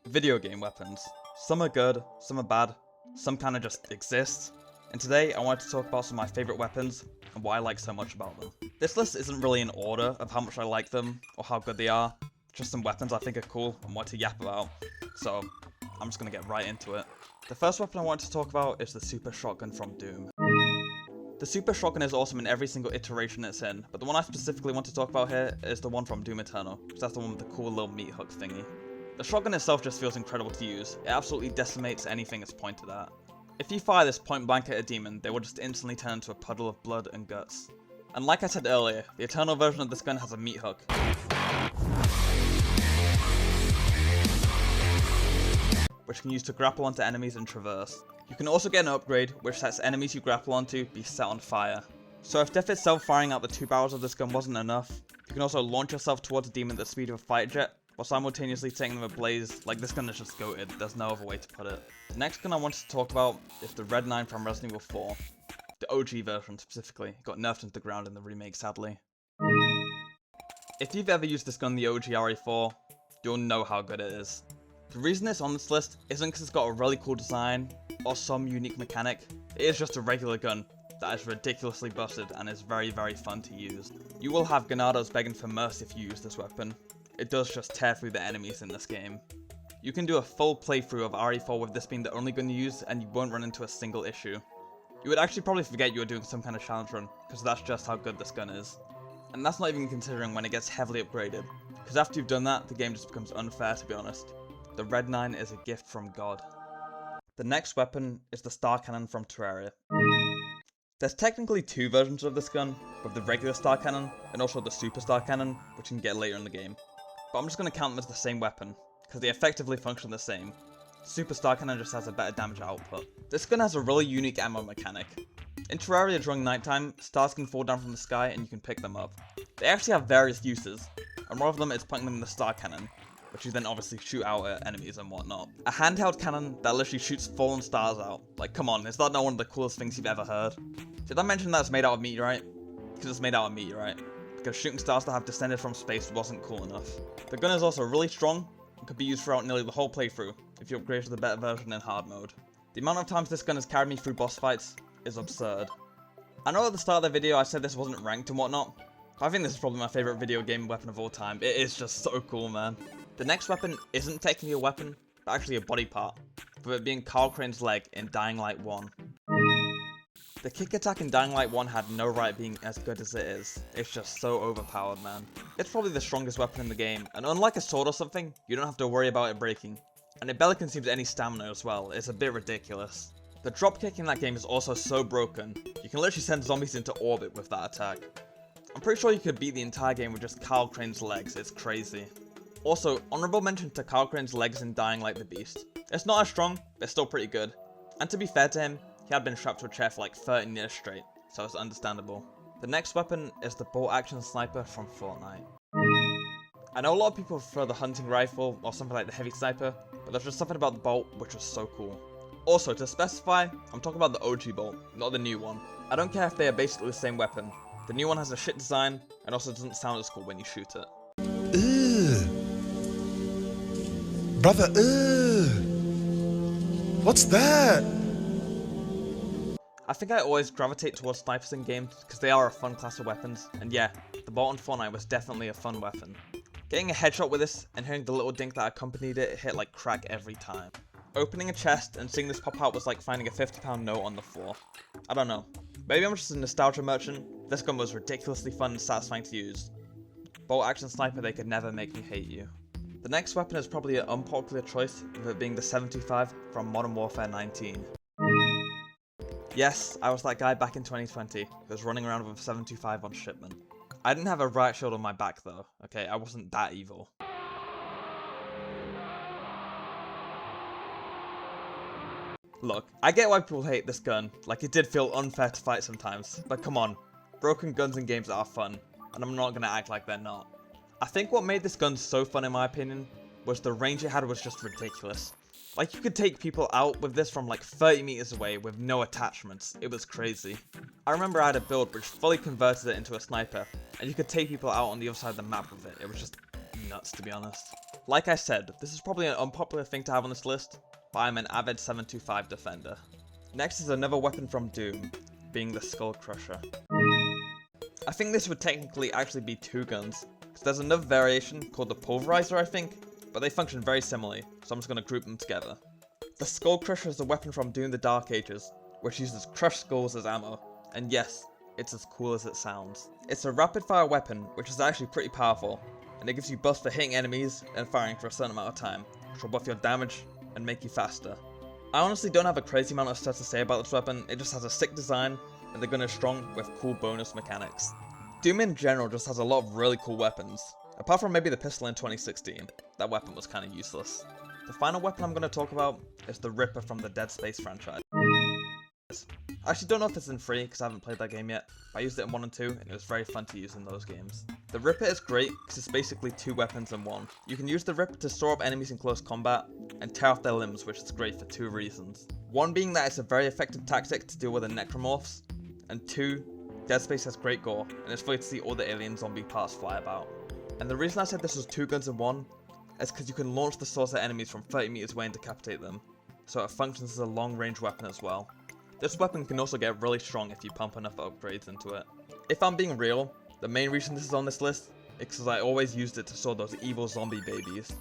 Video game weapons. Some are good, some are bad, some kinda just exist. And today I wanted to talk about some of my favourite weapons and what I like so much about them. This list isn't really in order of how much I like them or how good they are, just some weapons I think are cool and want to yap about. So I'm just gonna get right into it. The first weapon I want to talk about is the Super Shotgun from Doom. The Super Shotgun is awesome in every single iteration it's in, but the one I specifically want to talk about here is the one from Doom Eternal, because that's the one with the cool little meat hook thingy. The shotgun itself just feels incredible to use. It absolutely decimates anything it's pointed at. If you fire this point blank at a demon, they will just instantly turn into a puddle of blood and guts. And like I said earlier, the Eternal version of this gun has a meat hook, which can use to grapple onto enemies and traverse. You can also get an upgrade, which lets enemies you grapple onto be set on fire. So if death itself firing out the two barrels of this gun wasn't enough, you can also launch yourself towards a demon at the speed of a fighter jet, while simultaneously setting them ablaze. Like, this gun is just goated, there's no other way to put it. The next gun I wanted to talk about is the Red 9 from Resident Evil 4. The OG version specifically. It got nerfed into the ground in the remake, sadly. If you've ever used this gun in the OG RE4, you'll know how good it is. The reason it's on this list isn't because it's got a really cool design or some unique mechanic. It is just a regular gun that is ridiculously busted and is very, very fun to use. You will have Ganados begging for mercy if you use this weapon. It does just tear through the enemies in this game. You can do a full playthrough of RE4 with this being the only gun you use and you won't run into a single issue. You would actually probably forget you were doing some kind of challenge run, because that's just how good this gun is. And that's not even considering when it gets heavily upgraded, because after you've done that, the game just becomes unfair, to be honest. The Red 9 is a gift from God. The next weapon is the Star Cannon from Terraria. There's technically two versions of this gun, with the regular Star Cannon and also the Super Star Cannon, which you can get later in the game. But I'm just going to count them as the same weapon, because they effectively function the same. Super Star Cannon just has a better damage output. This gun has a really unique ammo mechanic. In Terraria during nighttime, stars can fall down from the sky and you can pick them up. They actually have various uses, and one of them is putting them in the Star Cannon, which you then obviously shoot out at enemies and whatnot. A handheld cannon that literally shoots fallen stars out. Like, come on, is that not one of the coolest things you've ever heard? Did I mention that it's made out of meteorite? Because it's made out of meteorite. Because shooting stars that have descended from space wasn't cool enough. The gun is also really strong and could be used throughout nearly the whole playthrough if you upgrade to the better version in hard mode. The amount of times this gun has carried me through boss fights is absurd. I know at the start of the video I said this wasn't ranked and whatnot. I think this is probably my favourite video game weapon of all time. It is just so cool, man. The next weapon isn't technically a weapon, but actually a body part, with it being Kyle Crane's leg in Dying Light 1. The kick attack in Dying Light 1 had no right being as good as it is. It's just so overpowered, man. It's probably the strongest weapon in the game, and unlike a sword or something, you don't have to worry about it breaking. And it barely consumes any stamina as well. It's a bit ridiculous. The dropkick in that game is also so broken, you can literally send zombies into orbit with that attack. I'm pretty sure you could beat the entire game with just Kyle Crane's legs, it's crazy. Also, honorable mention to Kyle Crane's legs in Dying Light the Beast. It's not as strong, but it's still pretty good. And to be fair to him, he had been strapped to a chair for like 13 years straight, so it's understandable. The next weapon is the bolt action sniper from Fortnite. I know a lot of people prefer the hunting rifle or something like the heavy sniper, but there's just something about the bolt which was so cool. Also, to specify, I'm talking about the OG bolt, not the new one. I don't care if they are basically the same weapon. The new one has a shit design, and also doesn't sound as cool when you shoot it. Ugh. Brother, ugh. What's that? I think I always gravitate towards snipers in games because they are a fun class of weapons, and yeah, the bolt on Fortnite was definitely a fun weapon. Getting a headshot with this and hearing the little dink that accompanied it hit like crack every time. Opening a chest and seeing this pop out was like finding a £50 note on the floor. I don't know. Maybe I'm just a nostalgia merchant. This gun was ridiculously fun and satisfying to use. Bolt action sniper, they could never make me hate you. The next weapon is probably an unpopular choice, with it being the 75 from Modern Warfare 19. Yes, I was that guy back in 2020 who was running around with a 725 on shipment. I didn't have a riot shield on my back though, okay, I wasn't that evil. Look, I get why people hate this gun, like it did feel unfair to fight sometimes, but come on, broken guns in games are fun, and I'm not gonna act like they're not. I think what made this gun so fun in my opinion, was the range it had was just ridiculous. Like, you could take people out with this from like 30 meters away with no attachments. It was crazy. I remember I had a build which fully converted it into a sniper, and you could take people out on the other side of the map with it. It was just nuts, to be honest. Like I said, this is probably an unpopular thing to have on this list, but I'm an avid 725 defender. Next is another weapon from Doom, being the Skull Crusher. I think this would technically actually be two guns, because there's another variation called the Pulverizer I think, but they function very similarly, so I'm just going to group them together. The Skull Crusher is a weapon from Doom the Dark Ages, which uses crushed skulls as ammo, and yes, it's as cool as it sounds. It's a rapid fire weapon, which is actually pretty powerful, and it gives you buffs for hitting enemies and firing for a certain amount of time, which will buff your damage and make you faster. I honestly don't have a crazy amount of stuff to say about this weapon, it just has a sick design, and the gun is strong with cool bonus mechanics. Doom in general just has a lot of really cool weapons, apart from maybe the pistol in 2016, that weapon was kinda useless. The final weapon I'm going to talk about is the Ripper from the Dead Space franchise. I actually don't know if it's in 3 because I haven't played that game yet, but I used it in 1 and 2 and it was very fun to use in those games. The Ripper is great because it's basically two weapons in one. You can use the Ripper to store up enemies in close combat and tear off their limbs, which is great for two reasons. One being that it's a very effective tactic to deal with the necromorphs, and two, Dead Space has great gore and it's funny to see all the alien zombie parts fly about. And the reason I said this was two guns in one is because you can launch the swords at enemies from 30 meters away and decapitate them, so it functions as a long range weapon as well. This weapon can also get really strong if you pump enough upgrades into it. If I'm being real, the main reason this is on this list is because I always used it to sword those evil zombie babies.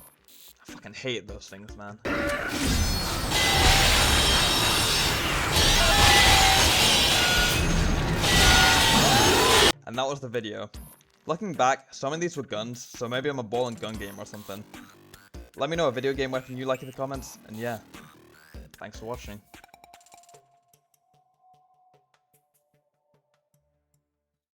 I fucking hate those things, man. And that was the video. Looking back, some of these were guns, so maybe I'm a ball and gun gamer or something. Let me know a video game weapon you like in the comments, and yeah, thanks for watching.